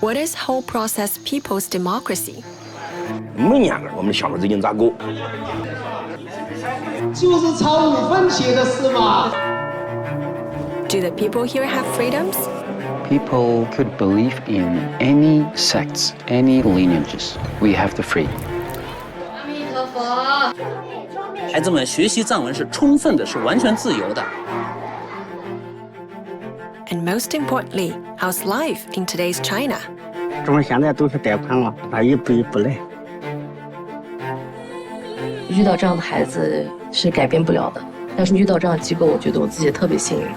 What is whole process people's democracy? 每年我们的项目资金咋够？就是炒5分钱的事嘛。 Do the people here have freedoms? People could believe in any sects, any lineages. We have the freedom. 孩子们学习藏文是充分的，是完全自由的。 And most importantly, how's life in today's China? 中国现在都是贷款了，他一步一步来。遇到这样的孩子是改变不了的，但是遇到这样的机构，我觉得我自己特别幸运。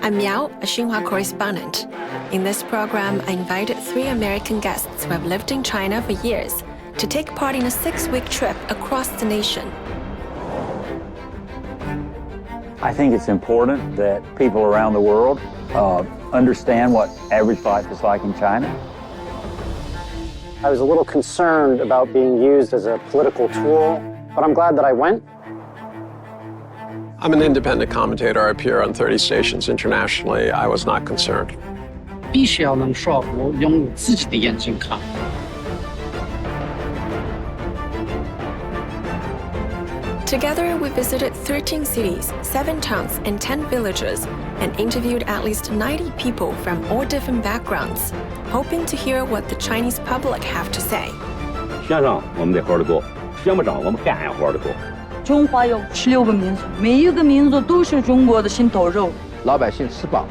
I'm Miao, a Xinhua correspondent. In this program, I invited 3 American guests who have lived in China for years to take part in a 6-week trip across the nation. I think it's important that people around the world understand what average life is like in China. I was a little concerned about being used as a political tool, but I'm glad that I went. I'm an independent commentator. I appear on 30 stations internationally. I was not concerned. 必须要能说服，用自己的眼睛看。 Together, we visited 13 cities, 7 towns, and 10 villages, and interviewed at least 90 people from all different backgrounds, hoping to hear what the Chinese public have to say. 学上我们得好好的做，学不上我们干也好好的做。中华有16个民族，每一个民族都是中国的心头肉。老百姓吃饱，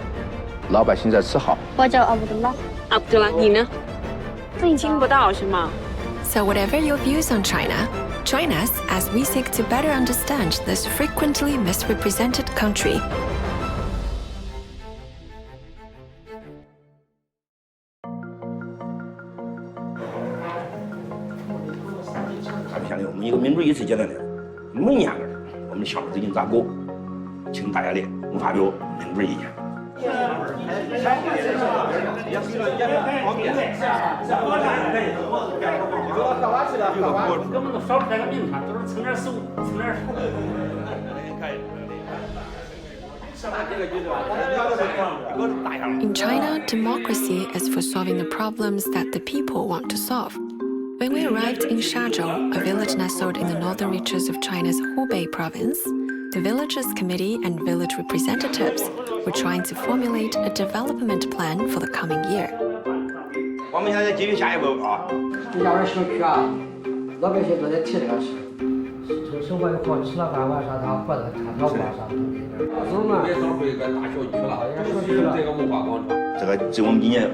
老百姓在吃好。我叫阿卜杜拉。阿卜杜拉，你呢？听不到是吗？ So whatever your views on China, join us as we seek to better understand this frequently misrepresented country. China 我们一个民主仪式阶段的，每年我们的项目资金咋够？请大家来发表民主意见。 In China, democracy is for solving the problems that the people want to solve. When we arrived in Shazhou, a village nestled in the northern reaches of China's Hubei province, the village's committee and village representatives were trying to formulate a development plan for the coming year. 我们现在继续下一步啊！你家小区啊，老百姓都在提这个事，生活好，吃了饭晚上他活的他跳舞啊啥的。别少说一个大小区了，这个文化广场。这个这我们今年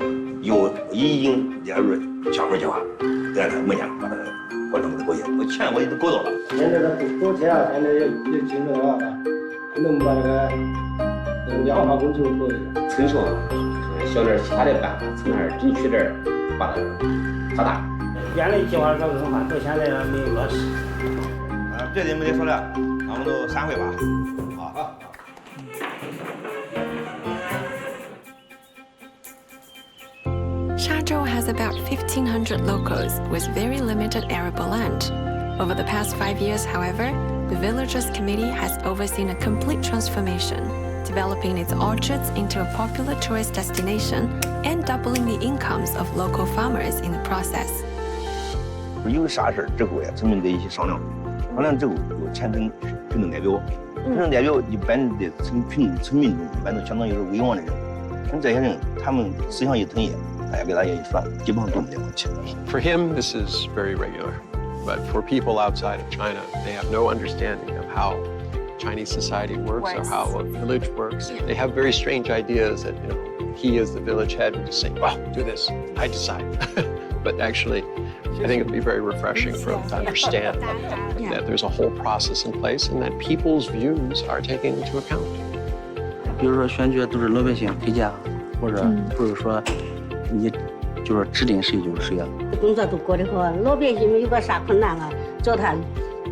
已经列入项目计划，在每年把这个活动给它搞定。我钱我已经搞到了。现在这搞钱啊，现在也精准了，能把这个量化工程可以。承受想点其他的办法，从那儿争取点把它发大。原来计划搞文化，到现在没有落实。别的没得说了，那我们就散会吧。好。 Shazhou has about 1,500 locals with very limited arable land. Over the past 5 years, however, the villagers' committee has overseen a complete transformation, developing its orchards into a popular tourist destination and doubling the incomes of local farmers in the process. 有啥事之后呀，村民在一起商量，商量之后有签成群众代表，群众代表一般的村民中一般都相当于是委婉的人，像这些人他们思想一统一。 For him, this is very regular. But for people outside of China, they have no understanding of how Chinese society works or how a village works. They have very strange ideas that, he as the village head would just say, well, do this, I decide. But actually, I think it would be very refreshing for them to understand that there's a whole process in place and that people's views are taken into account. 比如说选举都是老百姓推荐，或者不是说。 你就是指定谁就是谁了。工作都过得好，老百姓有个啥困难了，找他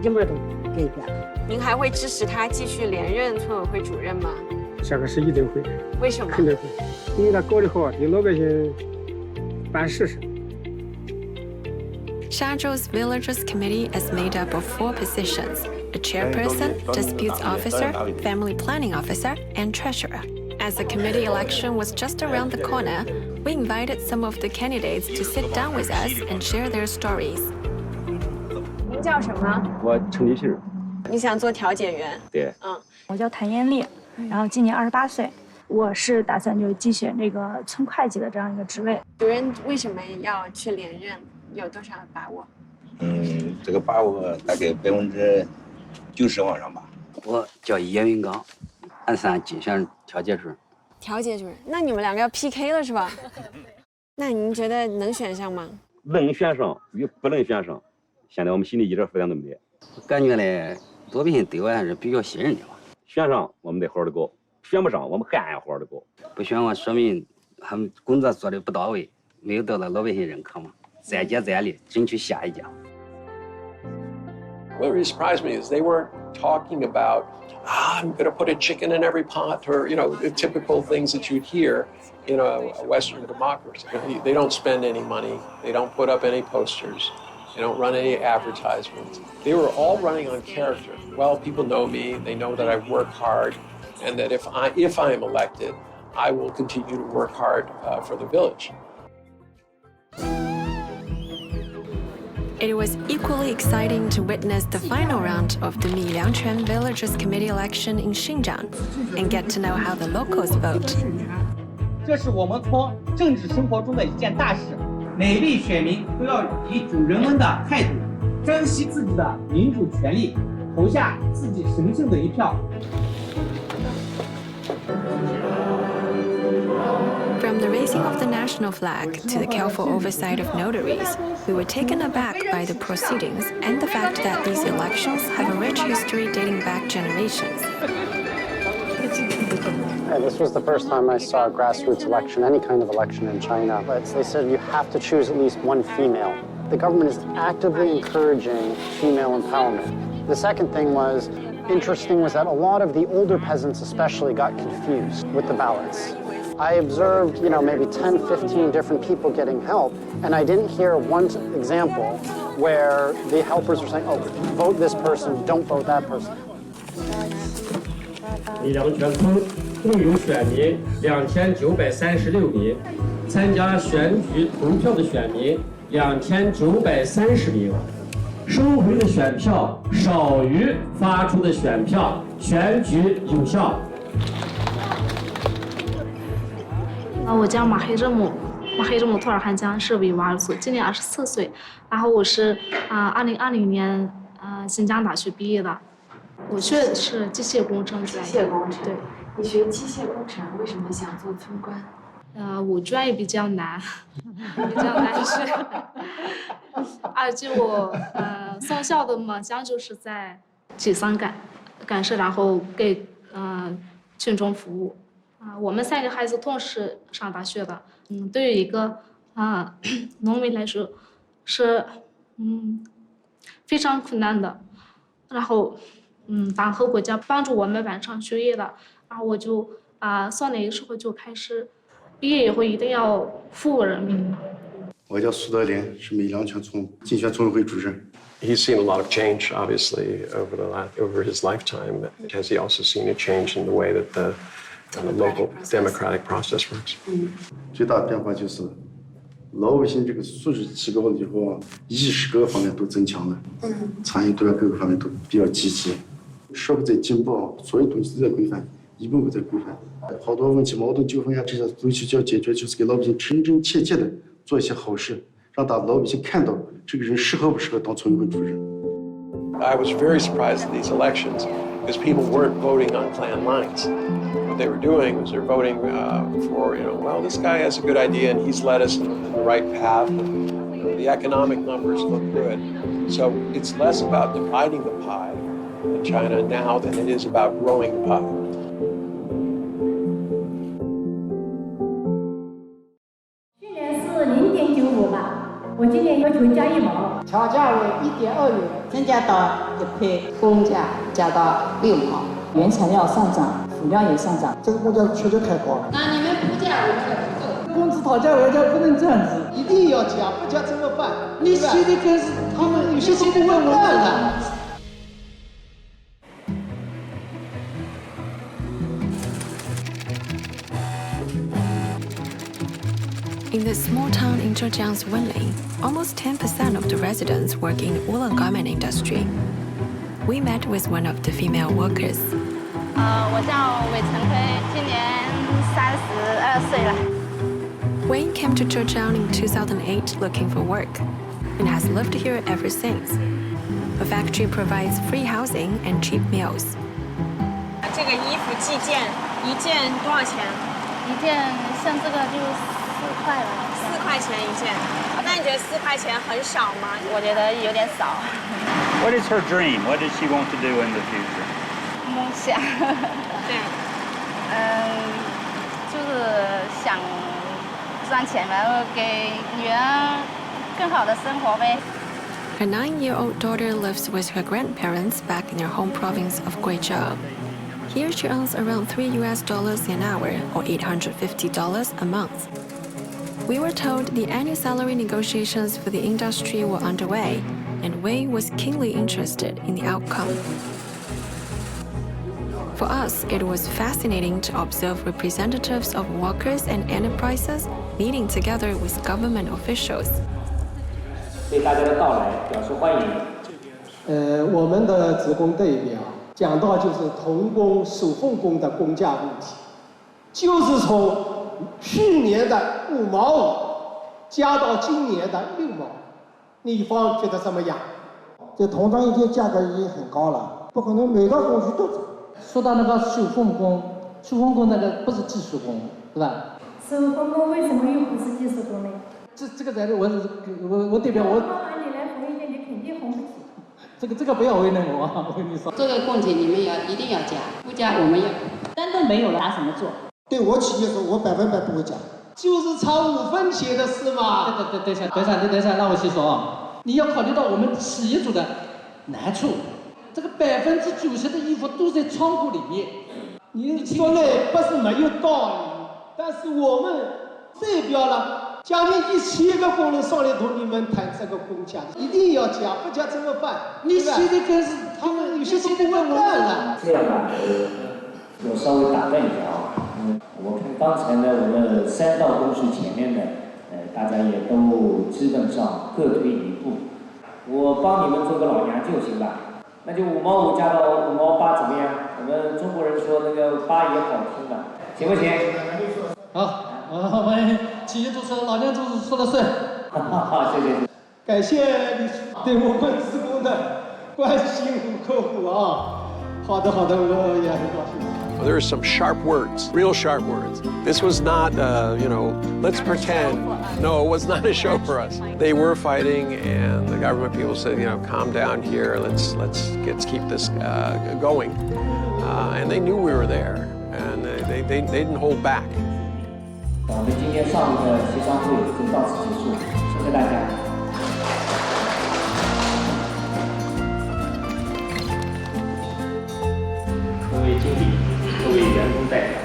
一门都改变了。您还会支持他继续连任村委会主任吗？这个是一定会的。为什么？肯定会，因为他搞得好，给老百姓办实事。 Shazhou's Villagers Committee is made up of 4 positions: a chairperson, disputes officer, family planning officer, and treasurer. As the committee election was just around the corner, We invited some of the candidates to sit down with us and share their stories. 您叫什么？我陈立信。你想做调解员？对。我叫谭艳丽，然后今年28岁。我是打算就竞选这个村会计的这样一个职位。主任为什么要去连任？有多少把握？这个把握大概90%往上吧。我叫叶云刚，俺算竞选调解主任。调解主任，那你们2个要 PK 了是吧？那您觉得能选上吗？能选上与不能选上，现在我们心里一点负担都没得。感觉嘞，罗宾对我还是比较信任的吧。选上我们得好好的搞，选不上我们还要好好的搞。不选我，说明他们工作做的不到位，没有得到老百姓认可嘛。再接再厉，争取下一届。What really surprised me is they weren't talking about, I'm going to put a chicken in every pot, or, the typical things that you'd hear in a Western democracy. They don't spend any money. They don't put up any posters. They don't run any advertisements. They were all running on character. Well, people know me. They know that I work hard, and that if I am elected, I will continue to work hard for the village. It was equally exciting to witness the final round of the Miliangquan Villagers Committee election in Xinjiang and get to know how the locals vote. 这是我们村政治生活中的一件大事，每位选民都要以主人翁的态度，珍惜自己的民主权利，投下自己神圣的一票。From the raising of the national flag to the careful oversight of notaries, we were taken aback by the proceedings and the fact that these elections have a rich history dating back generations. This was the first time I saw a grassroots election, any kind of election in China. They said you have to choose at least one female. The government is actively encouraging female empowerment. The second thing was interesting was that a lot of the older peasants especially got confused with the ballots. I observed, maybe 10, 15 different people getting help, and I didn't hear one example where the helpers were saying, oh, vote this person, don't vote that person. 李良全村共有选民2936名，参加选举投票的选民2930名，收回的选票少于发出的选票，选举有效。我叫马黑热姆图尔汗江，是维吾尔族，今年24岁。然后我是2020年新疆大学毕业的，我学的是机械工程专业。机械工程。对。你学机械工程，为什么想做村官？我专业比较难，比较难学。而且我从小的梦想就是在计算干事，然后给群众服务。我们3个孩子同时上大学的，对于一个农民来说是非常困难的。然后党和国家帮助我们完成学业的，然后我就从那个时候就开始，毕业以后一定要服务人民。我叫苏德莲，是米良全村竞选村委会主任。He's seen a lot of change, obviously, over his lifetime. Has he also seen a change in the way that the local democratic process works? 最大的变化就是老百姓这个素质提高了以后意识各个方面都增强了，参与度各个方面都比较积极。社会在进步，所有东西都在规范，一步步在规范。好多问题、矛盾、纠纷呀，这些东西就要解决，就是给老百姓真真切切的做一些好事，让老百姓看到这个人适合不适合当村委会主任。I was very surprised at these elections because people weren't voting on clan lines. What they were doing was they're voting for, well, this guy has a good idea and he's led us in the right path. And, the economic numbers look good. So it's less about dividing the pie in China now than it is about growing the pie. 去年是0.95吧，我今年要求加1毛，调价为1.2元，增加到1块，工价加到6毛，原材料上涨，辅料也上涨，这个物价确实太高了。那你们估价我们也不够，工资讨价还价不能这样子，一定要加，不加怎么办？你现在跟他们有些都不问我们了。In this small town in Zhejiang's Wenli, almost 10% of the residents work in the woolen garment industry. We met with one of the female workers. 我叫韦晨辉，今年32岁了。 Wayne came to Zhejiang in 2008 looking for work and has lived here ever since. The factory provides free housing and cheap meals. 这个衣服计件，一件多少钱？一件像这个就4块了，4块钱一件。那你觉得4块钱很少吗？我觉得有点少。What is her dream? What does she want to do in the future? 梦想。对。就是想赚钱吧，然后给女儿更好的生活呗。Her 9-year-old daughter lives with her grandparents back in her home province of Guizhou. Here she earns around $3 an hour or $850 a month. We were told the annual salary negotiations for the industry were underway, and Wei was keenly interested in the outcome. For us, it was fascinating to observe representatives of workers and enterprises meeting together with government officials. 对大家的到来表示欢迎。我们的职工代表讲到就是童工、手缝工的工价问题，就是从去年的5毛5加到今年的6毛，你方觉得怎么样？这童装一件价格已经很高了，不可能每个工序都涨。说到那个手缝工，手缝工那个不是技术工，是吧？手缝工为什么又不是技术工呢？这个在我代表我。老板你来缝一件，你肯定缝不起。这个不要为难我啊！我跟你说，这个供给你们一定要加，不加我们要。单都没有了，拿什么做？对我企业说，我100%不会加，就是差5分钱的事嘛。等一下，让我先说啊，你要考虑到我们企业主的难处，这个90%的衣服都在仓库里面。你说的不是没有道理，但是我们代表了。将近1000个工人上来同你们谈这个工价，一定要加，不加怎么办？你现在跟是他们有些都不问干了。这样吧，我稍微打断一下啊，我看刚才呢，我们3道工序前面呢，大家也都基本上各退一步，我帮你们做个老娘舅行吧？那就5毛5加到5毛8怎么样？我们中国人说那个8也好听嘛，行不行？好。我们企业主说，老娘就是说了算。好，谢谢。感谢你对我们职工的关心和呵护啊！好的，我也很高兴。There are some sharp words, real sharp words. This was not, let's pretend. No, it was not a show for us. They were fighting, and the government people said, calm down here. Let's keep this going. And they knew we were there, and they didn't hold back. 我们今天上午的协商会就到此结束，谢谢大家。各位经理，各位员工代表，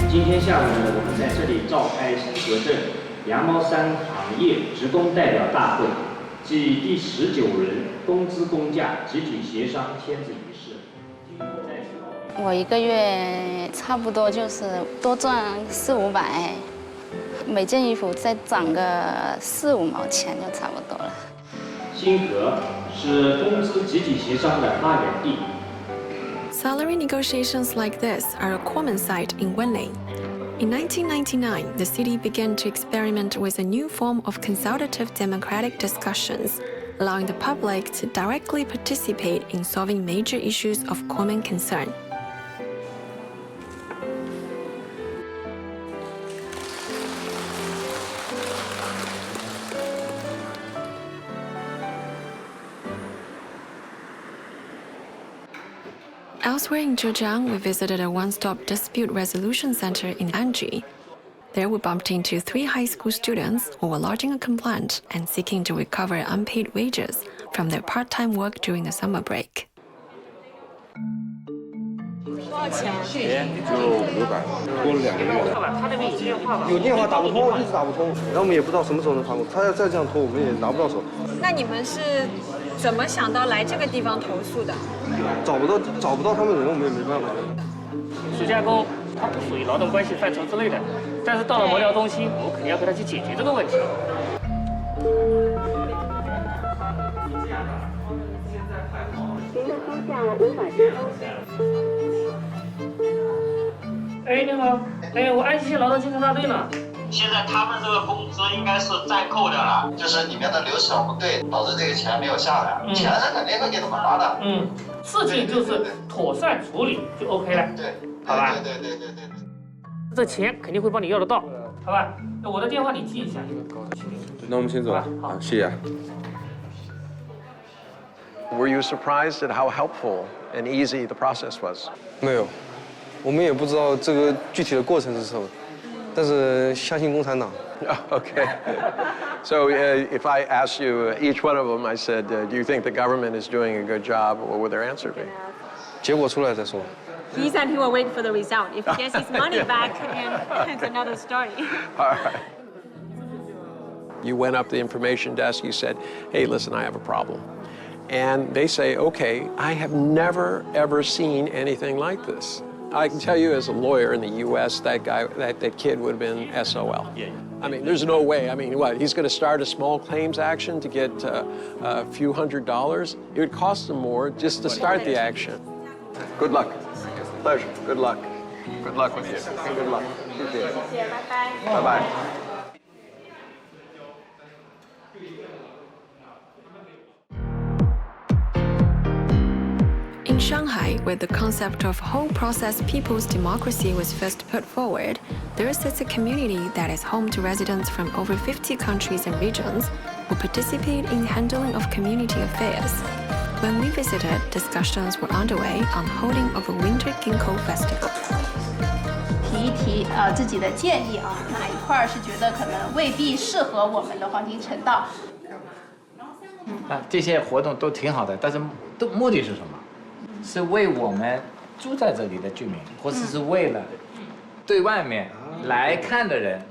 今天下午呢，我们在这里召开新河镇羊毛衫行业职工代表大会暨第19轮工资工价集体协商签字仪式。我一个月差不多就是多赚400-500。每件衣服再涨个4-5毛钱就差不多了。新河是工资集体协商的发源地。Salary negotiations like this are a common sight in Wenli. In 1999, the city began to experiment with a new form of consultative democratic discussions, allowing the public to directly participate in solving major issues of common concern. Elsewhere in Zhejiang, we visited a one-stop dispute resolution center in Anji. There we bumped into 3 high school students who were lodging a complaint and seeking to recover unpaid wages from their part-time work during the summer break. 多少钱？就500，多了2个月。有电话打不通，一直打不通，然后我们也不知道什么时候能发过。他要再这样拖，我们也拿不到手。那你们是怎么想到来这个地方投诉的？找不到他们人，我们也没办法。暑假工它不属于劳动关系范畴之内的，但是到了某条中心，我肯定要跟他去解决这个问题。您的方向无法接收。哎，你好，哎，我安溪劳动基层大队呢。现在他们这个工资应该是暂扣的了，就是里面的流程不对，导致这个钱没有下来。钱是肯定会给他们发的。事情就是妥善处理就 OK 了。对，好吧。对。这钱肯定会帮你要得到，好吧？那我的电话你记一下。那我们先走了，好，谢谢。Were you surprised at how helpful and easy the process was? 没有，我们也不知道这个具体的过程是什么，但是相信共产党。Okay. So if I asked you each one of them, I said, do you think the government is doing a good job? What would their answer be? 结果出来再说。He said he will wait for the result. If he gets his money back, it's another story. All right. You went up the information desk, you said, hey, listen, I have a problem. And they say, okay, I have never, ever seen anything like this. I can tell you as a lawyer in the US, that kid would have been SOL. I mean, there's no way. I mean, what, he's going to start a small claims action to get a few $100s? It would cost him more just to start the action. Good luck. Pleasure. Good luck. Good luck with you. Good luck. Bye-bye. Bye-bye. In Shanghai, where the concept of whole process people's democracy was first put forward, there sits a community that is home to residents from over 50 countries and regions who participate in handling of community affairs. When we visited, discussions were underway on holding of a winter ginkgo festival. 提一提自己的建议啊，哪一块是觉得可能未必适合我们的黄金城道。这些活动都挺好的，但是目的是什么？是为我们住在这里的居民，或者是为了对外面来看的人，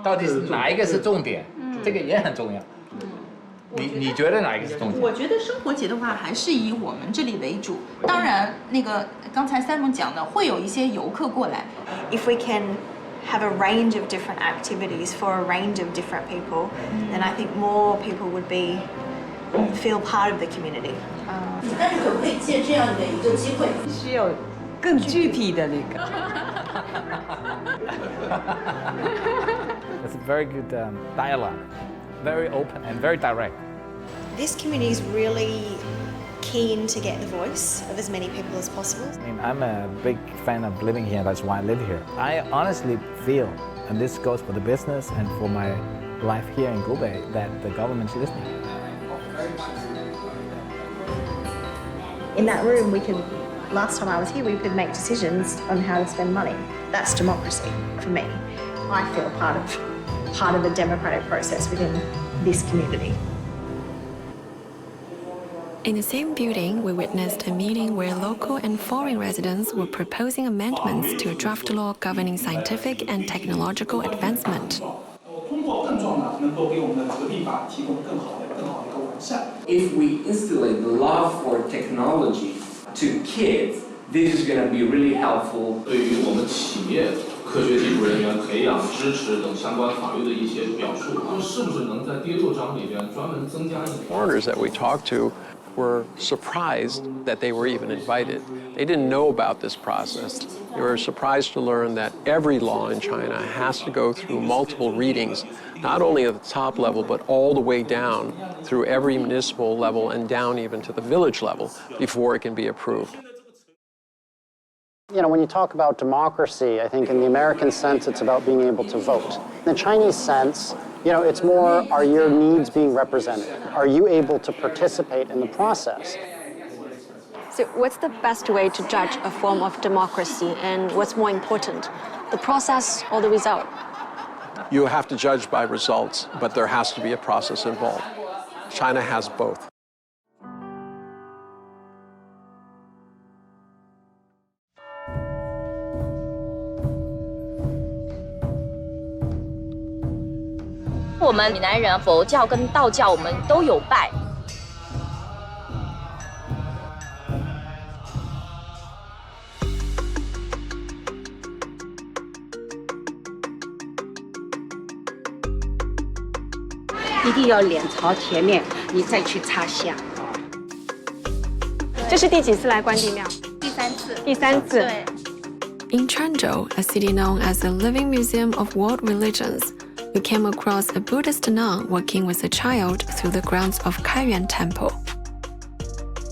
到底是哪一个是重点？这个也很重要。你觉得哪一个是重点？我觉得生活节的话，还是以我们这里为主。当然，那个刚才Simon讲的，会有一些游客过来。If we can have a range of different activities for a range of different people, then I think more people would feel part of the community. 但是可不可以借这样的一个机会，需要更具体的那个。It's a very good dialogue, very open and very direct. This community is really keen to get the voice of as many people as possible. I mean, I'm a big fan of living here. That's why I live here. I honestly feel, and this goes for the business and for my life here in Hubei, that the government is listening. In that room, last time I was here, we could make decisions on how to spend money. That's democracy for me. I feel part of the democratic process within this community. In the same building, we witnessed a meeting where local and foreign residents were proposing amendments to a draft law governing scientific and technological advancement. If we instillate the love for technology to kids, this is going to be really helpful. 对于我们企业科学技术人员培养、支持等相关法律的一些表述，是不是能在第6章里边专门增加一点？ Foreigners that we talked to were surprised that they were even invited. They didn't know about this process. They were surprised to learn that every law in China has to go through multiple readings, not only at the top level, but all the way down through every municipal level and down even to the village level before it can be approved. You know, when you talk about democracy, I think in the American sense, it's about being able to vote. In the Chinese sense, you know, it's more, are your needs being represented? Are you able to participate in the process? So what's the best way to judge a form of democracy, and what's more important, the process or the result? You have to judge by results, but there has to be a process involved. China has both.我们闽南人佛教跟道教，我们都有拜。一定要脸朝前面，你再去插香。这是第几次来关帝庙？第3次。第3次。对。In Changzhou, a city known as the living museum of world religions, we came across a Buddhist nun walking with a child through the grounds of Kaiyuan Temple.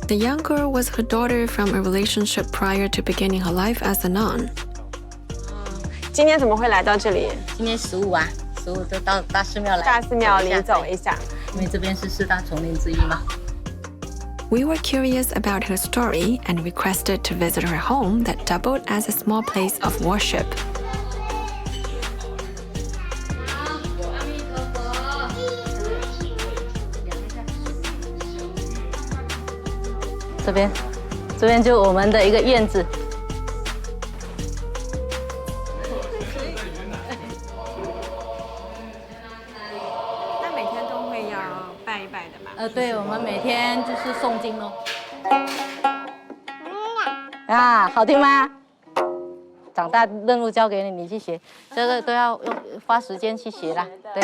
The young girl was her daughter from a relationship prior to beginning her life as a nun. 今天怎么会来到这里？今天15啊，15就到大寺庙来。大寺庙里走一下，因为这边是4大丛林之一嘛。We were curious about her story and requested to visit her home that doubled as a small place of worship. 这边就我们的一个院子。那每天都会要拜一拜的吗？对，我们每天就是诵经咯。啊，好听吗？长大任务交给你，你去学，这个都要花时间去学啦。对。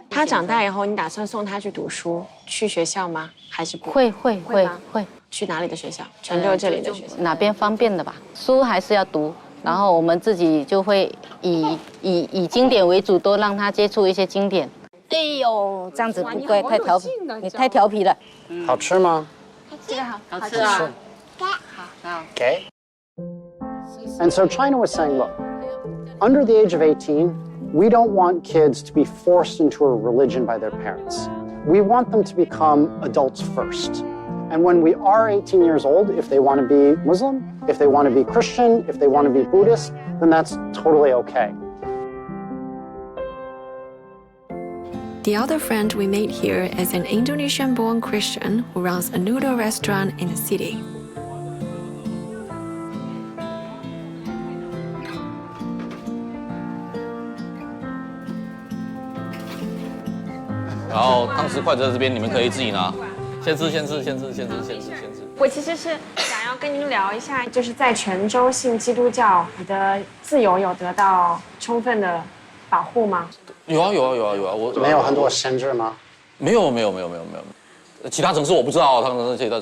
他长大以后，你打算送他去读书，去学校吗？还是不会？去哪里的学校？泉州这里的学校？哪边方便的吧？书还是要读，然后我们自己就会以经典为主，多让他接触一些经典。哎呦，这样子不乖，太调皮，你太调皮了。好吃吗？这个好吃啊。好。Okay. And so China was saying, look, under the age of 18, we don't want kids to be forced into a religion by their parents. We want them to become adults first. And when we are 18 years old, if they want to be Muslim, if they want to be Christian, if they want to be Buddhist, then that's totally okay. The other friend we made here is an Indonesian-born Christian who runs a noodle restaurant in the city. 然后汤匙筷子在这边，你们可以自己拿。先吃。我其实是想要跟您聊一下，就是在泉州信基督教，你的自由有得到充分的保护吗？有啊，我没有很多限制吗？没有。其他城市我不知道，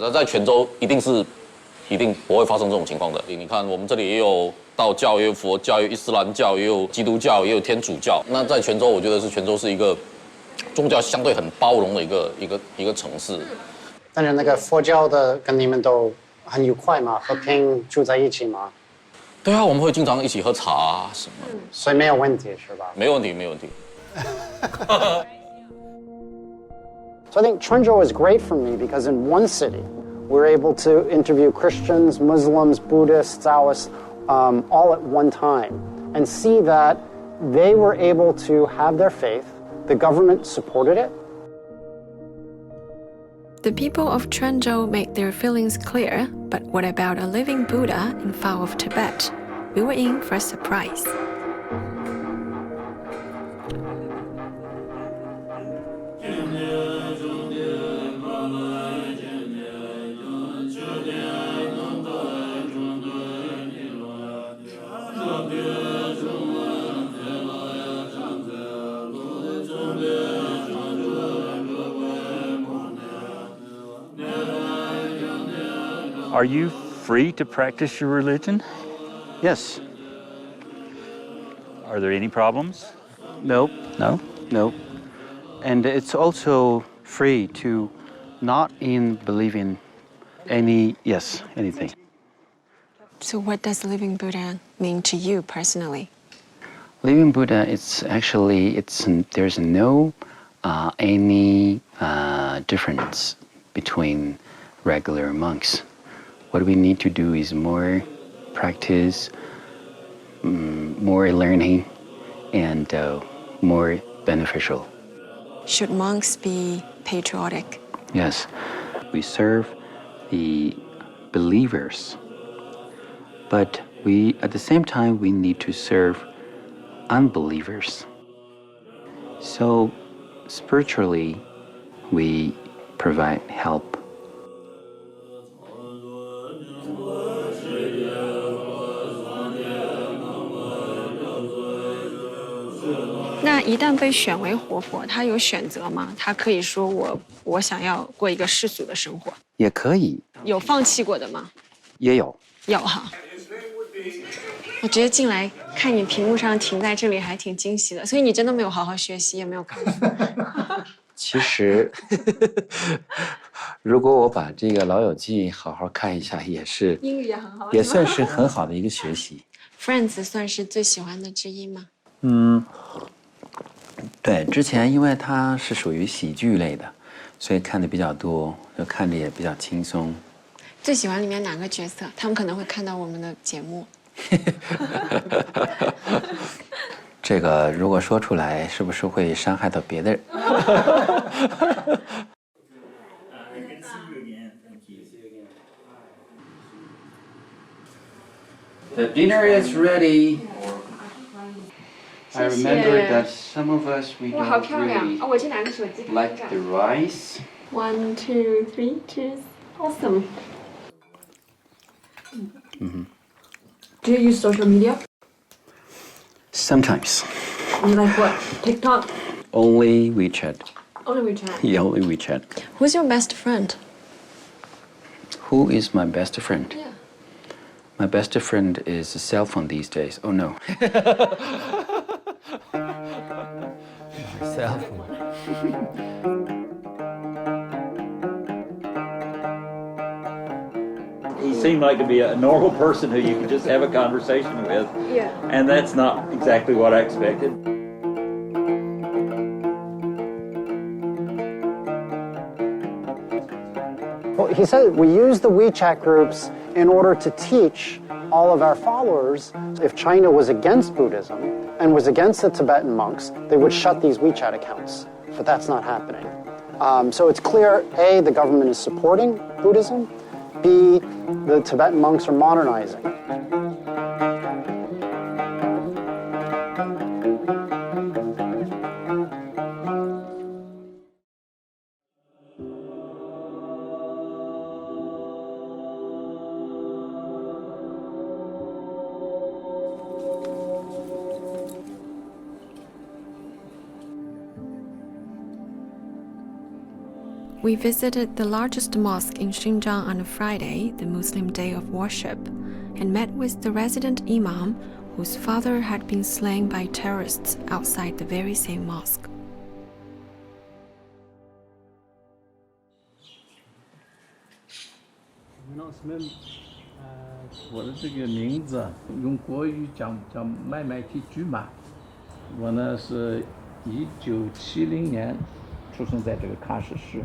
在泉州一定不会发生这种情况的。你看，我们这里也有道教，也有佛教，也有伊斯兰教，也有基督教，也有天主教。那在泉州，我觉得泉州是一个宗教相对很包容的一个城市。但是那个佛教的跟你们都很愉快吗？和平住在一起吗？对啊，我们会经常一起喝茶啊什么。所以没有问题是吧？没问题。So I think Chenzhou is great for me because in one city, we're able to interview Christians, Muslims, Buddhists, Taoists, all at one time, and see that they were able to have their faith. The government supported it. The people of Chenzhou made their feelings clear, but what about a living Buddha in far off Tibet? We were in for a surprise. Are you free to practice your religion? Yes. Are there any problems? Nope. No? Nope. And it's also free to not believe in anything. So what does living Buddha mean to you personally? Living Buddha, there's no any difference between regular monks. What we need to do is more practice, more learning, and more beneficial. Should monks be patriotic? Yes, we serve the believers, but at the same time we need to serve unbelievers. So spiritually, we provide help. 那一旦被选为活佛，他有选择吗？他可以说我想要过一个世俗的生活，也可以，有放弃过的吗？也有，有哈。我觉得进来看你屏幕上停在这里还挺惊喜的，所以你真的没有好好学习，也没有看。其实，如果我把这个《老友记》好好看一下，也是英语也很好，也算是很好的一个学习。Friends 算是最喜欢的之一吗？对，之前因为它是属于喜剧类的，所以看的比较多，就看着也比较轻松。最喜欢里面哪个角色？他们可能会看到我们的节目。这个如果说出来，是不是会伤害到别的人？The dinner is ready. I remember that some of us we don't really like the rice. 1, 2, 3, cheers. Awesome. Do you use social media? Sometimes. You like what? TikTok? Only WeChat. Only WeChat. Yeah, only WeChat. Who's your best friend? Who is my best friend? Yeah. My best friend is a cell phone these days. Oh no. Cell phone. He seemed like to be a normal person who you could just have a conversation with. Yeah. And that's not exactly what I expected. Well, he said we use the WeChat groups in order to teach all of our followers if China was against Buddhism and was against the Tibetan monks, they would shut these WeChat accounts. But that's not happening. So it's clear, A, the government is supporting Buddhism, B, the Tibetan monks are modernizing. We visited the largest mosque in Xinjiang on a Friday, the Muslim day of worship, and met with the resident imam whose father had been slain by terrorists outside the very same mosque. 我的这个名字用国语讲叫麦麦提居马。我呢是1970年出生在这个喀什市。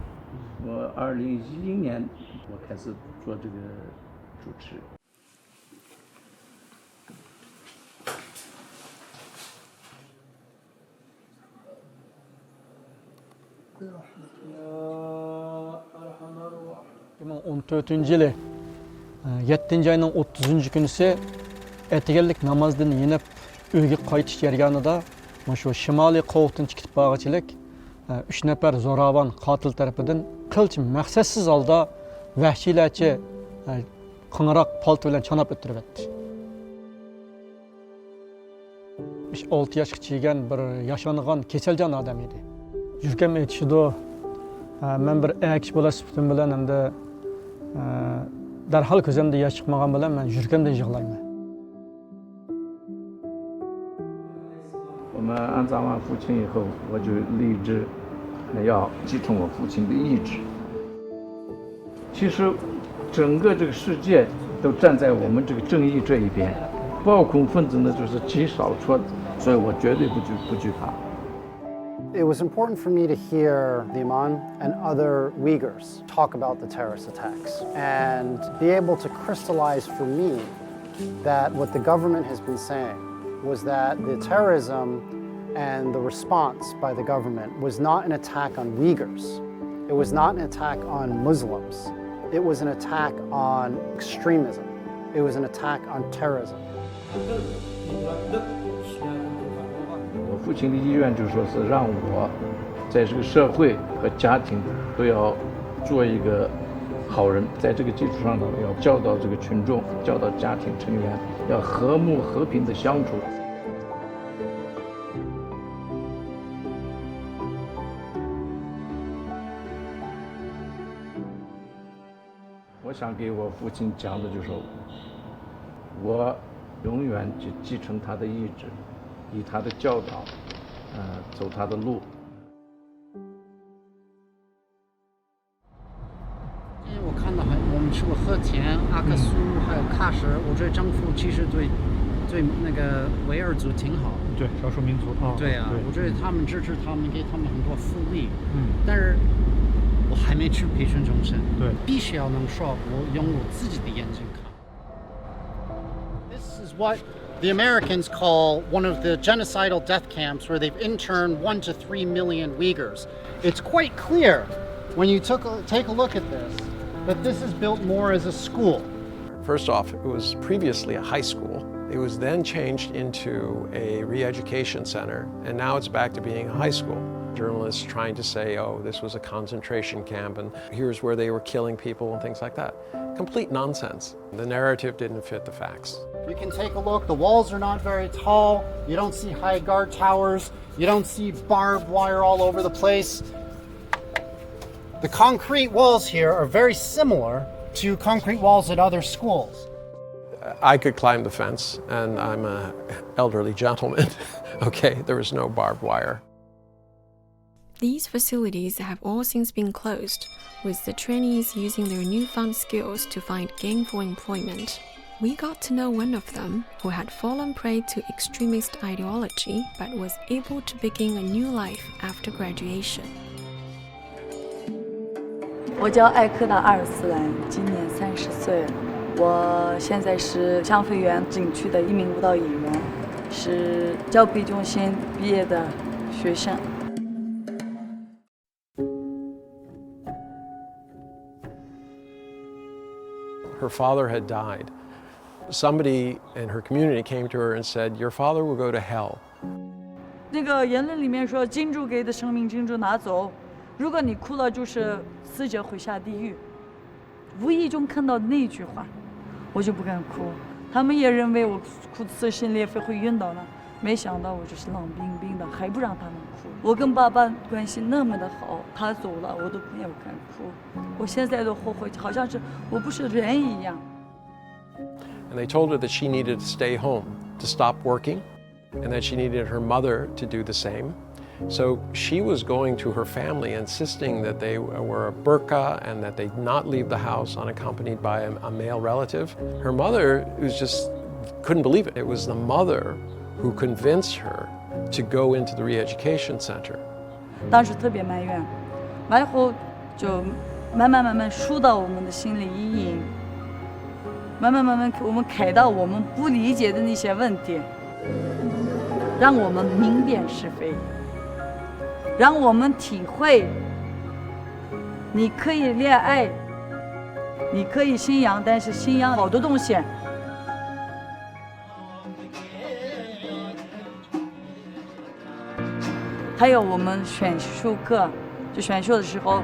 我2010年我开始做这个主持。2014 yili 7 ayning 30 kunisi etigenlik namozdan yenib uyga qaytish jarayonida shu shimoliy qovoqdan chiqib borg'ichilik 3 nafar zo'ravon qotil tarafidan qilch maqsadsiz holda vahshiylarcha qing'ir palto bilan chanab o'tirib o'tdi. 6 yoshga chigan bir yashangan kesilgan odam edi. Yurgam aytishdi, men bir akish bola sifatim bilan hamda darhol ko'zimda yosh chiqmagan bilan men yurgamda yig'layman. 我们安葬完父亲以后，我就立志要继承我父亲的意志。其实，整个这个世界都站在我们这个正义这一边，暴恐分子呢就是极少数，所以我绝对不惧怕。 It was important for me to hear the Imam and other Uyghurs talk about the terrorist attacks and be able to crystallize for me that what the government has been saying was that the terrorism and the response by the government was not an attack on Uyghurs. It was not an attack on Muslims. It was an attack on extremism. It was an attack on terrorism. 我父亲的意愿就是说是让我在这个社会和家庭都要做一个好人，在这个基础上呢，要教导这个群众，教导家庭成员，要和睦和平的相处。我想给我父亲讲的就是，我永远去继承他的意志，以他的教导，走他的路。我看到我们去过和田、阿克苏，还有喀什，我觉得政府其实对那个维吾尔族挺好。对，少数民族啊。对啊，我觉得他们支持他们，给他们很多福利。但是我还没去培训中心，对，必须要能说我用我自己的眼睛看。This is what the Americans call one of the genocidal death camps, where they've interned 1 to 3 million Uyghurs. It's quite clear when you take a look at this that this is built more as a school. First off, it was previously a high school. It was then changed into a re-education center, and now it's back to being a high school. Journalists trying to say, oh, this was a concentration camp, and here's where they were killing people and things like that. Complete nonsense. The narrative didn't fit the facts. You can take a look. The walls are not very tall. You don't see high guard towers. You don't see barbed wire all over the place. The concrete walls here are very similar to concrete walls at other schools. I could climb the fence, and I'm an elderly gentleman. Okay, there was no barbed wire. These facilities have all since been closed, with the trainees using their newfound skills to find gainful employment. We got to know one of them who had fallen prey to extremist ideology but was able to begin a new life after graduation. 我叫艾科达阿尔斯兰，今年30岁。我现在是香妃园景区的一名舞蹈演员，是教培中心毕业的学生。Her father had died. Somebody in her community came to her and said, "Your father will go to hell." 那个言论里面说，金主给的生命，金主拿走。如果你哭了，就是死者会下地狱。无意中看到那句话，我就不敢哭。他们也认为我哭撕心裂肺会晕倒呢，没想到我就是冷冰冰的，还不让他们哭。我跟爸爸关系那么的好，他走了我都没有敢哭。我现在都后悔，好像是我不是人一样。And they told her that she needed to stay home, to stop working, and that she needed her mother to do the same. So she was going to her family insisting that they wear a burqa and that they not leave the house unaccompanied by a male relative. Her mother couldn't believe it. It was the mother who convinced her to go into the re-education center. 当时特别埋怨，完后就慢慢疏导我们的心理阴影，慢慢我们开导我们不理解的那些问题，让我们明辨是非。让我们体会，你可以恋爱，你可以信仰，但是信仰好多东西。还有我们选修课，就选修的时候，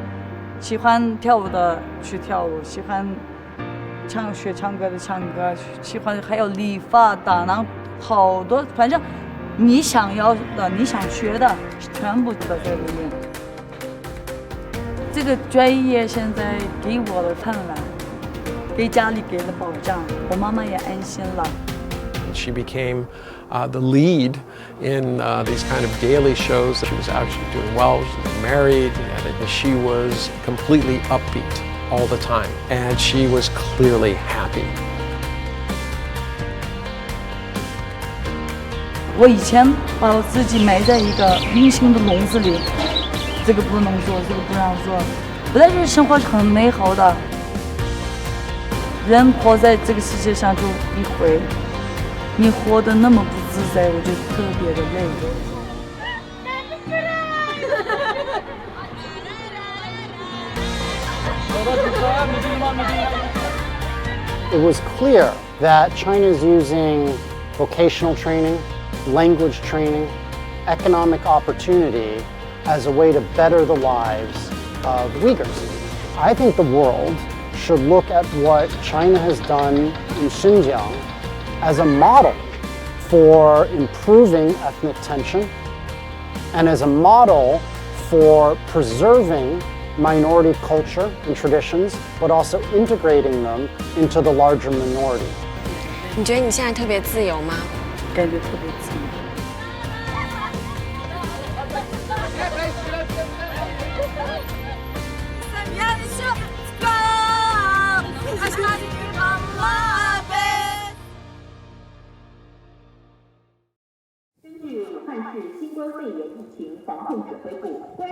喜欢跳舞的去跳舞，喜欢学唱歌的唱歌，喜欢还有理发的，然后好多，反正。你想要的，你想学的，全部都在里面。这个专业现在给我的饭碗，给家里给了保障，我妈妈也安心了。She became the lead in these kind of daily shows. She was actually doing well. She was married, and she was completely upbeat all the time, and she was clearly happy. 我以前把我自己埋在一个隐形的笼子里，这个不能做，这个不让做。本来就是生活是很美好的，人活在这个世界上就一回，你活得那么不自在，我就特别的累。It was clear that China is using vocational training, language training, economic opportunity as a way to better the lives of Uyghurs. I think the world should look at what China has done in Xinjiang as a model for improving ethnic tension and as a model for preserving minority culture and traditions, but also integrating them into the larger minority. 你觉得你现在特别自由吗？感觉特别自由。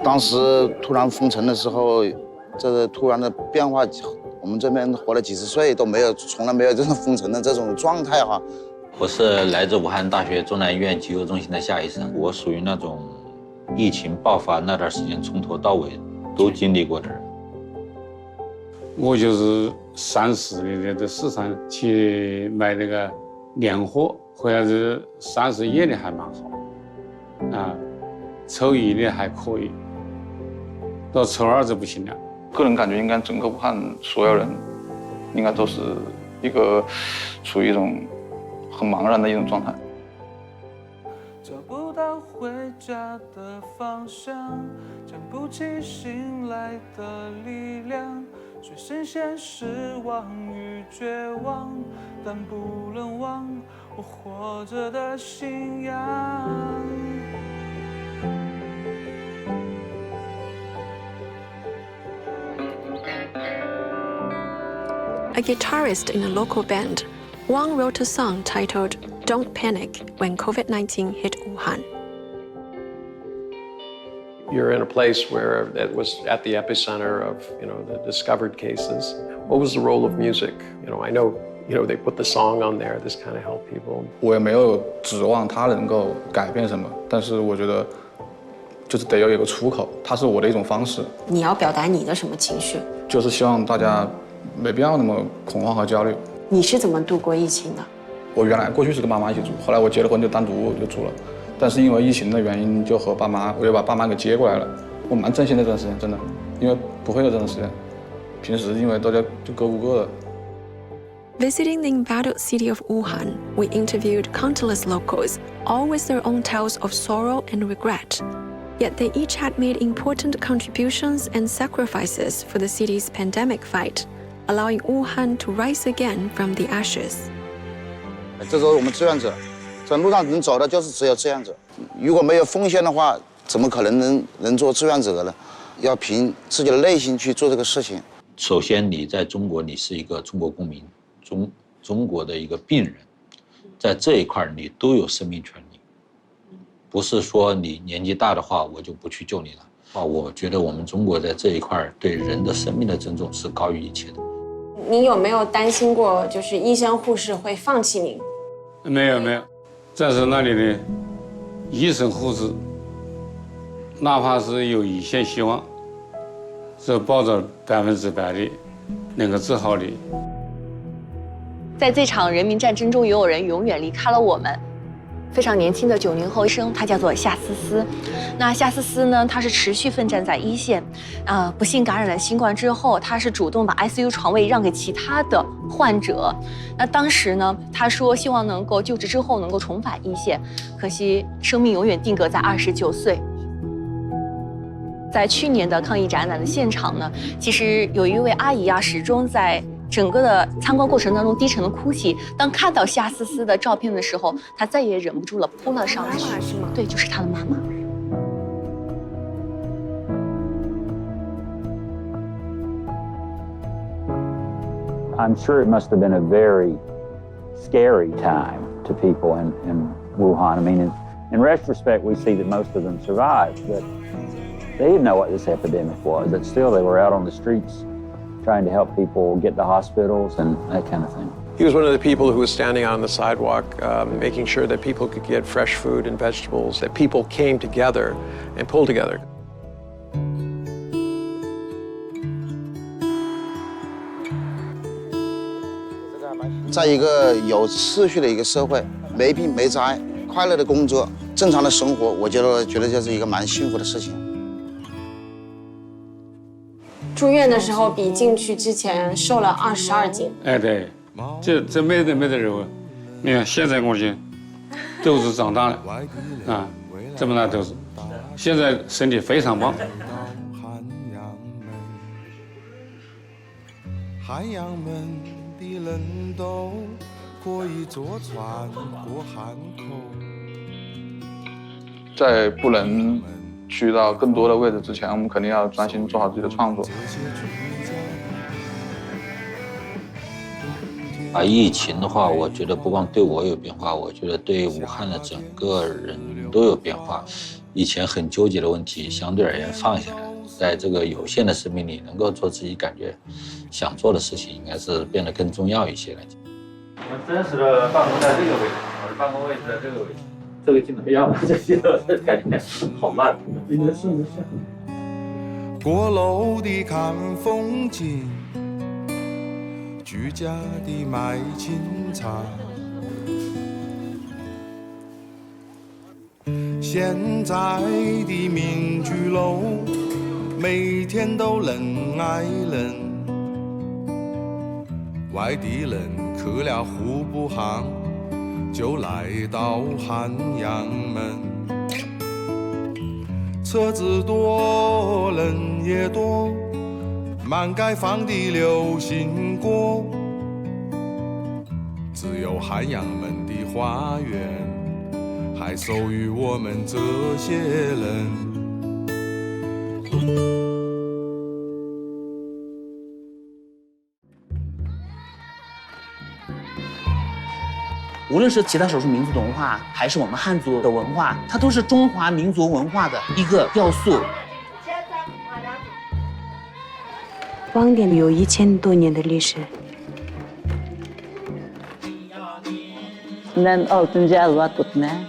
当时突然封城的时候，这个突然的变化，我们这边活了几十岁都没有，从来没有这种封城的这种状态哈。我是来自武汉大学中南医院急救中心的夏医生，我属于那种疫情爆发那段时间从头到尾都经历过的人。我就是34年在市场去买那个年货，回来是31年还蛮好，啊，抽1年还可以，到抽2就不行了。个人感觉应该整个武汉所有人，应该都是一个处于一种很茫然的一种状态。找不到回家的方向，撑不起醒来的力量，水深陷失望与绝望，但不能忘我活着的信仰。A guitarist in a local band, Wang wrote a song titled "Don't Panic" when COVID-19 hit Wuhan. You're in a place where it was at the epicenter of, the discovered cases. What was the role of music? I know, they put the song on there. This kind of helped people. 我也没有指望它能够改变什么，但是我觉得，就是得要有个出口，它是我的一种方式。你要表达你的什么情绪？就是希望大家没必要那么恐慌和焦虑。你是怎么度过疫情的？我原来过去是跟妈妈一起住，后来我结了婚就单独就住了。但是因为疫情的原因，就和爸妈，我就把爸妈给接过来了。我蛮珍惜那段时间，真的，因为不会有这段时间。平时因为大家就各顾各的。Visiting the embattled city of Wuhan, we interviewed countless locals, all with their own tales of sorrow and regret. Yet they each had made important contributions and sacrifices for the city's pandemic fight, allowing Wuhan to rise again from the ashes. 这是我们志愿者，在路上能走的就是只有志愿者。如果没有奉献的话，怎么可能能做志愿者呢？要凭自己的内心去做这个事情。首先，你在中国，你是一个中国公民，中国的一个病人，在这一块你都有生命权利，不是说你年纪大的话我就不去救你了。我觉得我们中国在这一块对人的生命的尊重是高于一切的。你有没有担心过，就是医生护士会放弃你？没有，在是那里的医生护士，哪怕是有一线希望，是抱着100%的能够治好你。在这场人民战争中，也有人永远离开了我们。非常年轻的90后医生，他叫做夏思思。那夏思思呢，他是持续奋战在一线，不幸感染了新冠之后，他是主动把 ICU 床位让给其他的患者。那当时呢，他说希望能够就职之后能够重返一线，可惜生命永远定格在29岁。在去年的抗疫展览的现场呢，其实有一位阿姨始终在整个的参观过程当中低沉的哭泣。当看到夏思思的照片的时候，她再也忍不住了，扑了上去。妈妈是吗？对，就是她的妈妈。I'm sure it must have been a very scary time to people in Wuhan. I mean, in retrospect, we see that most of them survived, but they didn't know what this epidemic was. But still, they were out on the streets trying to help people get to hospitals and that kind of thing. He was one of the people who was standing on the sidewalk, making sure that people could get fresh food and vegetables, that people came together and pulled together. 在一个有秩序的一个社会，没病没灾，快乐的工作，正常的生活，我觉得这是一个蛮幸福的事情。住院的时候比进去之前瘦了22斤。哎，对，这没得肉。你看现在我就肚子长大了，这么大肚子，现在身体非常棒。海洋们的人都可以坐船过汉口。在不能去到更多的位置之前，我们肯定要专心做好自己的创作。疫情的话，我觉得不光对我有变化，我觉得对武汉的整个人都有变化。以前很纠结的问题，相对而言放下来，在这个有限的生命里，能够做自己感觉想做的事情，应该是变得更重要一些了。我们真实的办公在这个位置，我的办公位置在这个位置。这个镜头要不这些感觉好慢，你能试一下。过楼的看风景，居家的卖清茶。现在的民居楼，每天都人挨人。外地人去了户部巷，就来到汉阳门，车子多，人也多，满街放的流行歌，只有汉阳门的花园还属于我们这些人。无论是其他少数民族的文化，还是我们汉族的文化，它都是中华民族文化的一个要素。邦店有1000多年的历史。난 oltinchi alvat o'tman.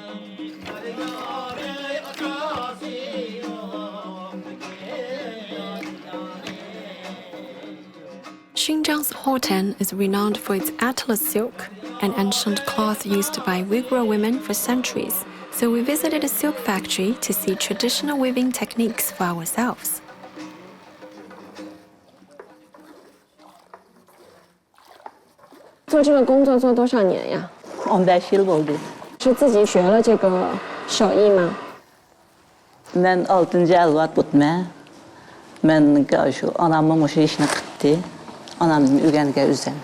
Xinjiang's Hotan is renowned for its atlas silk, an ancient cloth used by Uyghur women for centuries, so we visited a silk factory to see traditional weaving techniques for ourselves. 做这个工作做多少年呀15yil bo'ldi. 是自己学了这个手艺吗？ 난 oltinchi alvat o'tman. Men shu onamning o'sha ishini qildi. Onamning o'rganiga o'zim.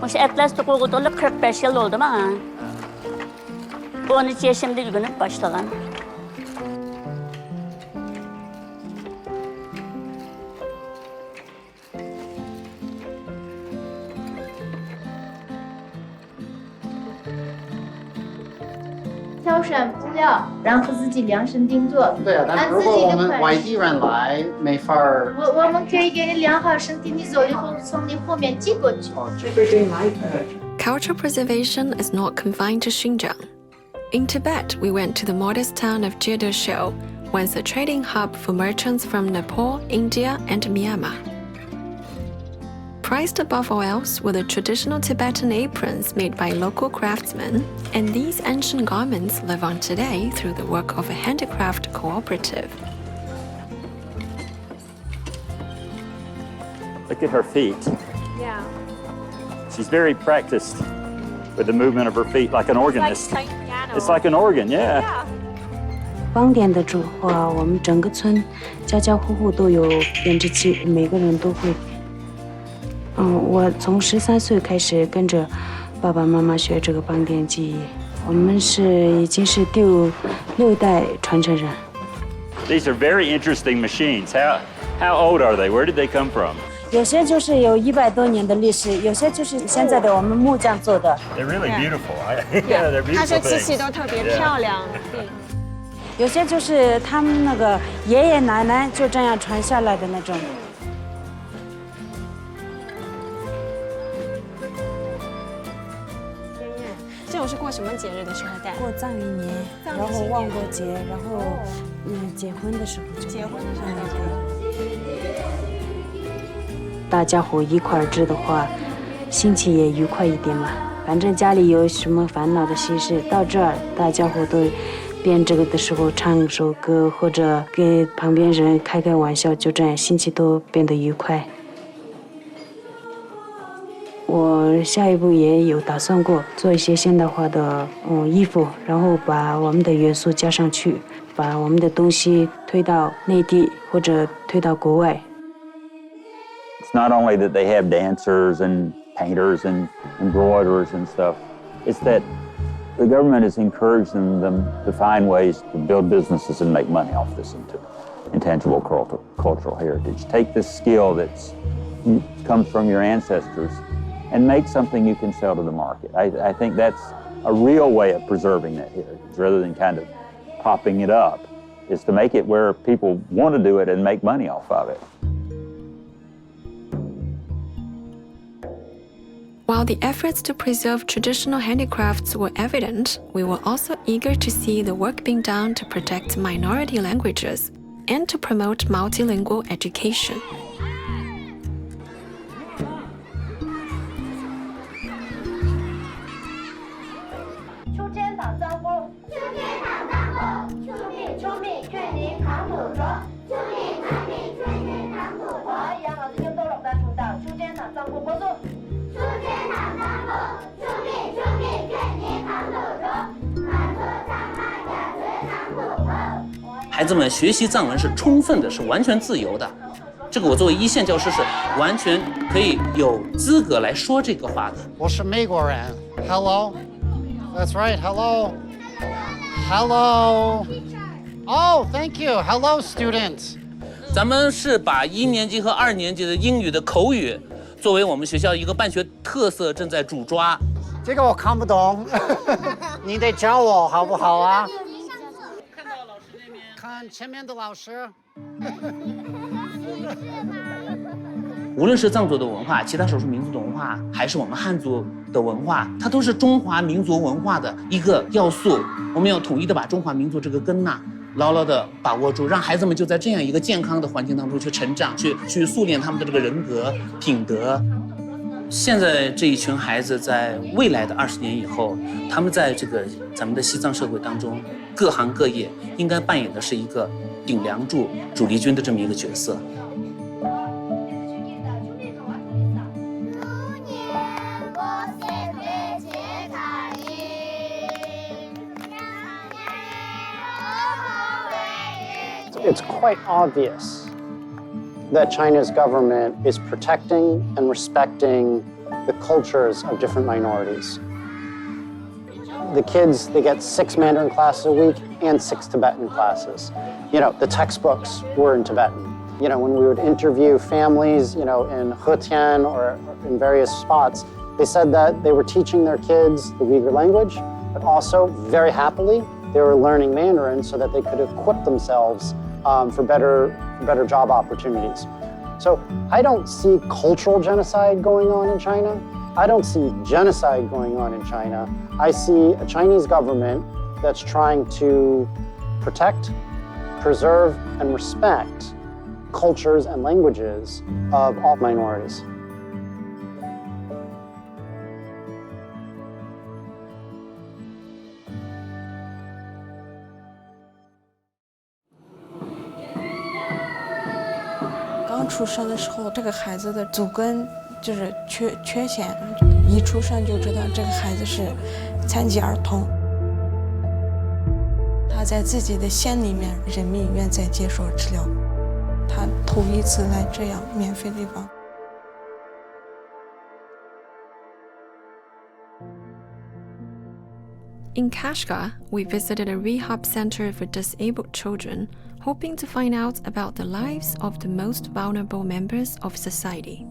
o'sha atlas to'qilg'i to'lib 45 yil bo'ldi menga. 13 yoshimda o'rganib boshlagan. 挑选布料，然后自己量身定做。对啊，但是如果我们外地人来，没法儿。我们可以给你量好身体，你走以后从你后面寄过去。Culture preservation is not confined to Xinjiang. In Tibet, we went to the modest town of Jiedeshou, once a trading hub for merchants from Nepal, India, and Myanmar. Prized above all else were the traditional Tibetan aprons made by local craftsmen, and these ancient garments live on today through the work of a handicraft cooperative. Look at her feet. Yeah. She's very practiced with the movement of her feet, like an organist. It's like piano. It's like an organ, yeah. 邦店的主话，我们整个村家家户户都有编织机，每个人都会。我从13岁开始跟着爸爸妈妈学这个邦店技艺，我们已经是第6代传承人。These are very interesting machines. How old are they? Where did they come from? 有些就是有100多年的历史，有些就是现在的我们木匠做的。They're really beautiful. Yeah, they're beautiful. 他说机器都特别漂亮。有些就是他们那个爷爷奶奶就这样传下来的那种。这种是过什么节日的时候戴？过藏历年，然后万国节，然后结婚的时候就。结婚的时候对。大家伙一块儿织的话，心情也愉快一点嘛。反正家里有什么烦恼的心事，到这儿大家伙都编这个的时候唱首歌，或者给旁边人开玩笑，就这样心情都变得愉快。我下一步也有打算过做一些现代化的衣服，然后把我们的元素加上去，把我们的东西推到内地或者推到国外。It's not only that they have dancers and painters and embroiderers and stuff, it's that the government is encouraging them to find ways to build businesses and make money off this intangible cultural heritage. Take this skill that's comes from your ancestors and make something you can sell to the market. I think that's a real way of preserving that heritage rather than kind of popping it up, is to make it where people want to do it and make money off of it. While the efforts to preserve traditional handicrafts were evident, we were also eager to see the work being done to protect minority languages and to promote multilingual education. “孩子们学习藏文是充分的，是完全自由的。这个我作为一线教师是完全可以有资格来说这个话的。”我是美国人。Hello, that's right. Hello, hello. Oh, thank you. Hello, students. 咱们是把1年级和2年级的英语的口语作为我们学校一个办学特色，正在主抓。这个我看不懂，你得教我好不好啊？看前面的老师。无论是藏族的文化、其他少数民族的文化，还是我们汉族的文化，它都是中华民族文化的一个要素。我们要统一的把中华民族这个根牢牢的把握住，让孩子们就在这样一个健康的环境当中去成长，去塑练他们的这个人格品德。现在这一群孩子在未来的20年以后，他们在这个咱们的西藏社会当中，各行各业应该扮演的是一个顶梁柱、主力军的这么一个角色。It's quite obvious that China's government is protecting and respecting the cultures of different minorities. The kids, they get 6 Mandarin classes a week and 6 Tibetan classes. You know, the textbooks were in Tibetan. You know, when we would interview families, you know, in Hetian or in various spots, they said that they were teaching their kids the Uyghur language, but also, very happily, they were learning Mandarin so that they could equip themselves for better job opportunities. So I don't see cultural genocide going on in China. I don't see genocide going on in China. I see a Chinese government that's trying to protect, preserve, and respect cultures and languages of all minorities.刚出生的时候，这个孩子的祖根就是缺陷，一出生就知道这个孩子是残疾儿童。他在自己的县里面人民医院在接受治疗，他头一次来这样免费地方。In Kashgar, we visited a rehab center for disabled children, hoping to find out about the lives of the most vulnerable members of society.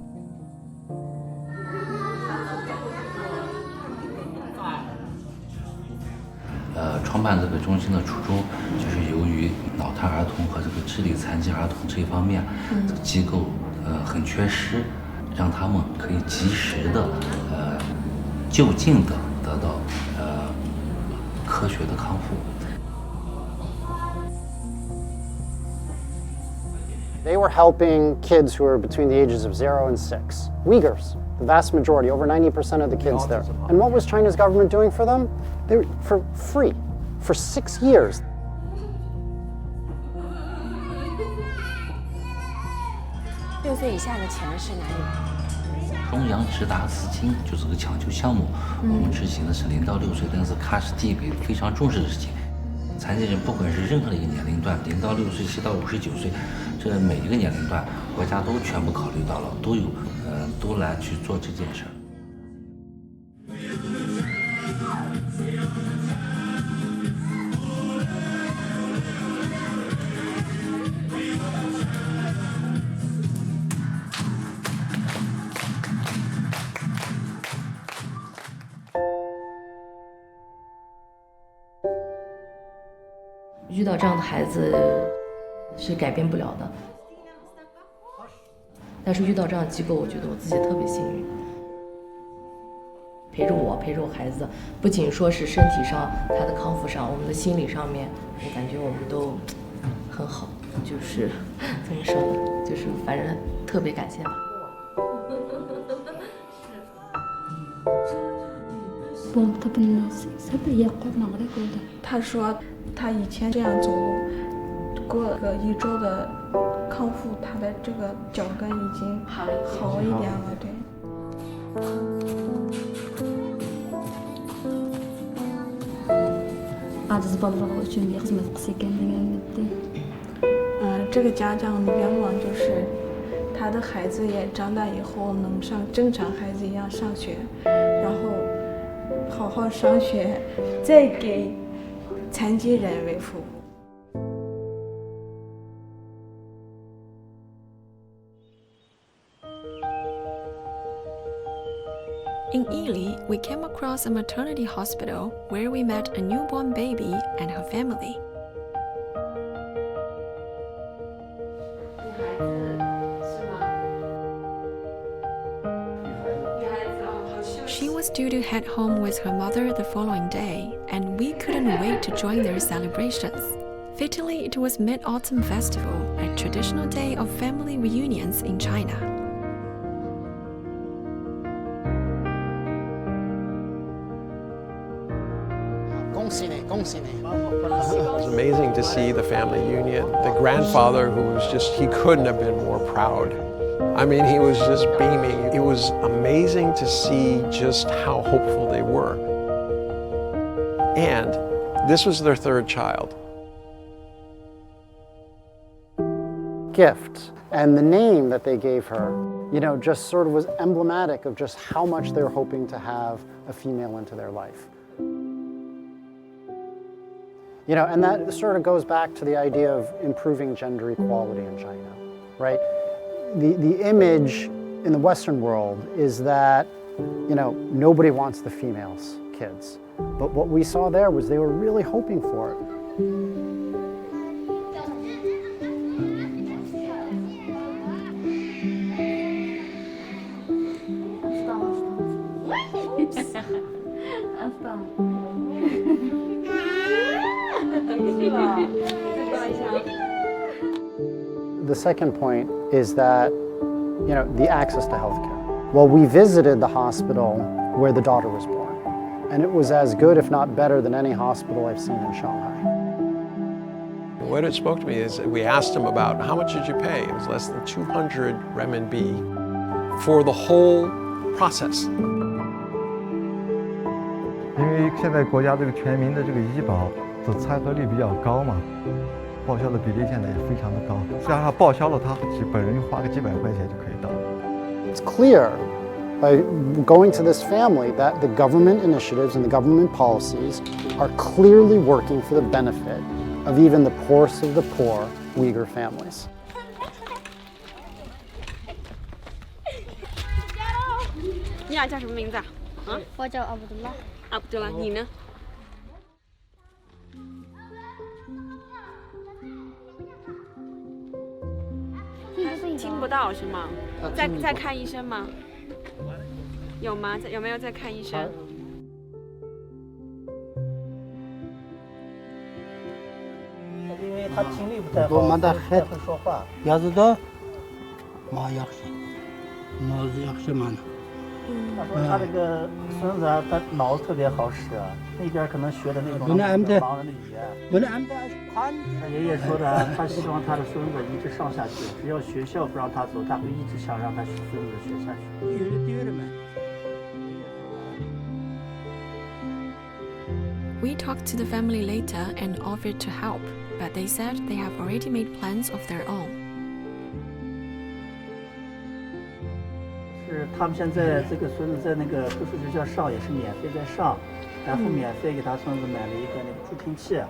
创办这个中心的初衷，就是由于脑瘫儿童和这个智力残疾儿童这一方面，这个机构很缺失，让他们可以及时的就近的得到科学的康复。They were helping kids who were between the ages of 0 and 6. Uyghurs, the vast majority, over 90% of the kids there. And what was China's government doing for them? They were for free, for 6 years. 6岁以下的钱是哪里？中央直达资金就是个抢救项目，我们执行的是0到6岁，但是它是第一个非常重视的事情。残疾人不管是任何的一个年龄段，0到6岁、7到59岁，这每一个年龄段，国家都全部考虑到了，都来去做这件事儿。遇到这样的孩子是改变不了的，但是遇到这样的机构，我觉得我自己特别幸运，陪着我孩子，不仅说是身体上他的康复上，我们的心理上面，我感觉我们都很好，就是怎么说呢，就是反正特别感谢吧。他说他以前这样走路，过了个1周的康复，他的这个脚跟已经好一点了，对。这个家长的愿望就是他的孩子也长大以后能像正常孩子一样上学，然后好好上学，再给残疾人为服务。In Yili, we came across a maternity hospital where we met a newborn baby and her family. She was due to head home with her mother the following day, and we couldn't wait to join their celebrations. Fittingly, it was Mid-Autumn Festival, a traditional day of family reunions in China. It was amazing to see the family union. The grandfather, who was he couldn't have been more proud. I mean, he was just beaming. It was amazing to see just how hopeful they were. And this was their third child. Gift. And the name that they gave her, just sort of was emblematic of just how much they were hoping to have a female into their life. And that sort of goes back to the idea of improving gender equality in China, right? The image in the Western world is that, nobody wants the females, kids. But what we saw there was they were really hoping for it. The second point is that, the access to healthcare. Well, we visited the hospital where the daughter was born, and it was as good, if not better, than any hospital I've seen in Shanghai. What it spoke to me is we asked him about how much did you pay? It was less than 200 renminbi for the whole process. 因为现在国家这个全民的这个医保的参合率比较高嘛，报销的比例现在也非常的高。只要他报销了，他本人花个几百块钱就可以到。It's clear by going to this family that the government initiatives and the government policies are clearly working for the benefit of even the poorest of the poor Uyghur families. 你俩叫什么名字啊？我叫阿卜杜拉。阿卜杜拉，你呢？听不到是吗？在看医生吗？有吗？有没有在看医生？因为他听力不太好，不太会说话。要是的，嘛yaxshi，嘛是yaxshi mana. 他说他这个孙子啊，他脑子特别好使，那边可能学的那种盲人的语言。他爷爷说的，他希望他的孙子一直上下去，只要学校不让他走，他会一直想让他孙子学下去。We talked to the family later and offered to help, but they said they have already made plans of their own. 是他们现在这个孙子在那个特殊学校上也是免费在上，然后免费给他孙子买了一个那个助听器，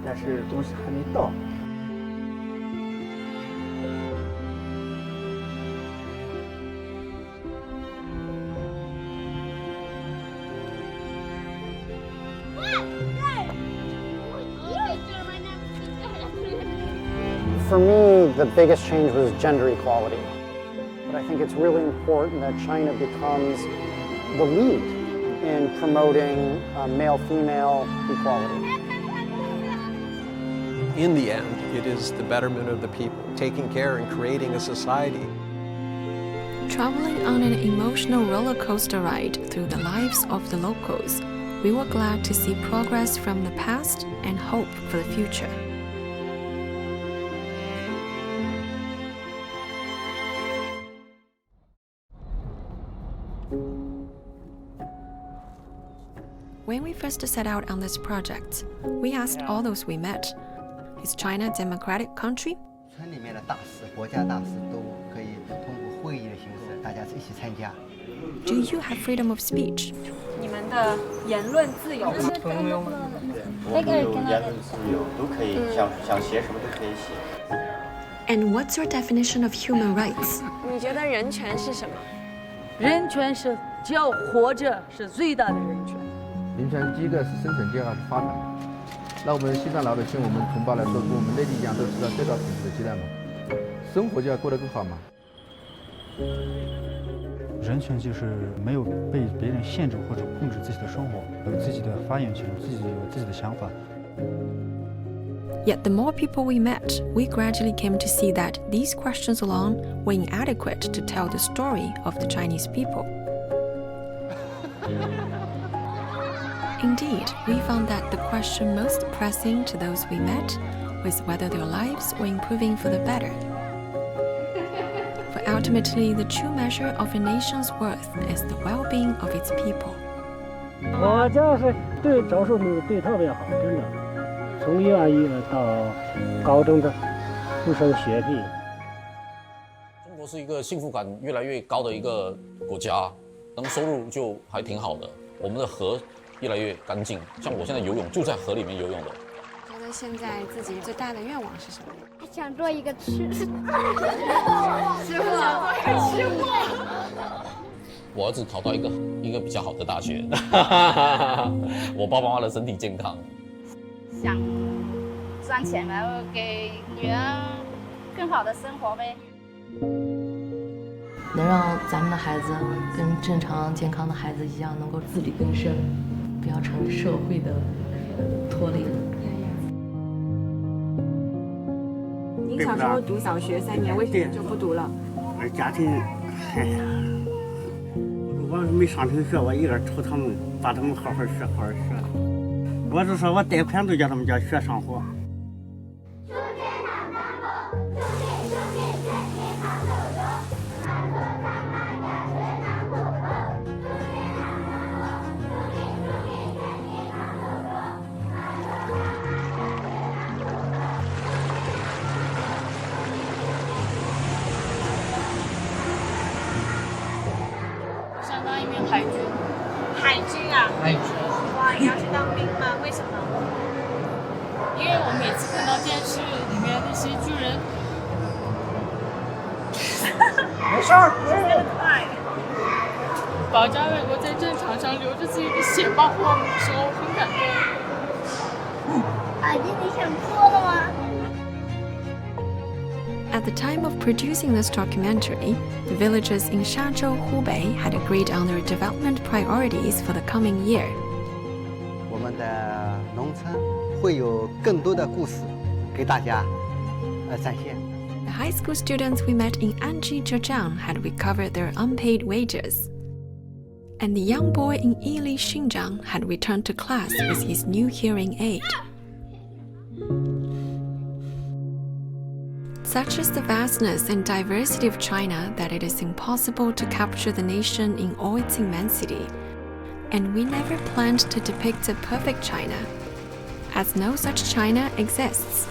但是东西还没到。For me, the biggest change was gender equality. But I think it's really important that China becomes the lead in promoting male-female equality. In the end, it is the betterment of the people, taking care and creating a society. Traveling on an emotional roller coaster ride through the lives of the locals, we were glad to see progress from the past and hope for the future. When we first set out on this project, we asked all those we met, is China a democratic country? 村里面的大事、国家大事都可以通过会议的形式，大家一起参加。Do you have freedom of speech? 你们的言论自由吗？都有言论自由，都可以想写什么都可以写。And what's your definition of human rights? 你觉得人权是什么？人权是只要活着是最大的人权。人权第一个是生存，第二个是发展。那我们西藏老百姓，我们同胞来说，跟我们内地一样，都知道最高品质的期待嘛，生活就要过得更好嘛。人权就是没有被别人限制或者控制自己的生活，有自己的发言权，有自己的想法。Yet the more people we met, we gradually came to see that these questions alone were inadequate to tell the story of the Chinese people. Indeed, we found that the question most pressing to those we met was whether their lives were improving for the better. For ultimately, the true measure of a nation's worth is the well-being of its people. 我这是对招收们对特别好，真的，从幼儿园到高中的出生学历。中国是一个幸福感越来越高的一个国家，那么收入就还挺好的，我们的河越来越干净，像我现在游泳就在河里面游泳的。觉得现在自己最大的愿望是什么？想做一个吃货。我儿子考到一个比较好的大学，我爸爸妈妈的身体健康。想赚钱，然后给女儿更好的生活呗。能让咱们的孩子跟正常健康的孩子一样，能够自力更生，不要成为社会的拖累。您小时候读小学3年，为什么就不读了？我家庭，哎呀，我没上成学，我一个人瞅他们，把他们好好学，好好学。我就说我贷款都叫他们家学上火。想当一名海军。海军啊？海军。哇，你要去当兵吗？为什么？因为我每次看到电视里面那些军人，没事儿，保家卫国在战场上流着自己的血保护我们的时候，很感动。阿弟，你想哭了吗？ At the time of producing this documentary, the villagers in Shazhou, Hubei had agreed on their development priorities for the coming year. 我们的农村会有更多的故事给大家展现。 The high school students we met in Anji, Zhejiang had recovered their unpaid wages. and the young boy in Yili, Xinjiang had returned to class with his new hearing aid. Such is the vastness and diversity of China that it is impossible to capture the nation in all its immensity. And we never planned to depict a perfect China, as no such China exists.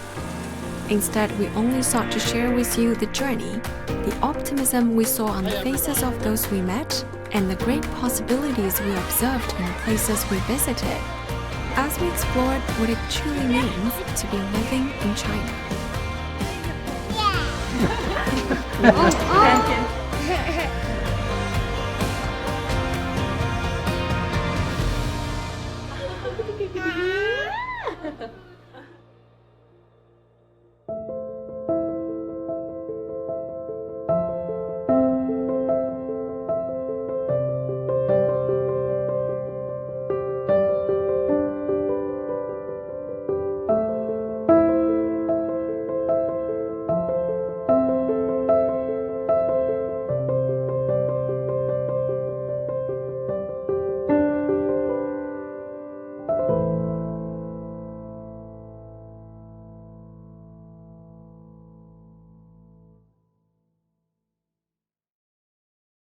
Instead, we only sought to share with you the journey, the optimism we saw on the faces of those we met, and the great possibilities we observed in the places we visited, as we explored what it truly means to be living in China. Thank you.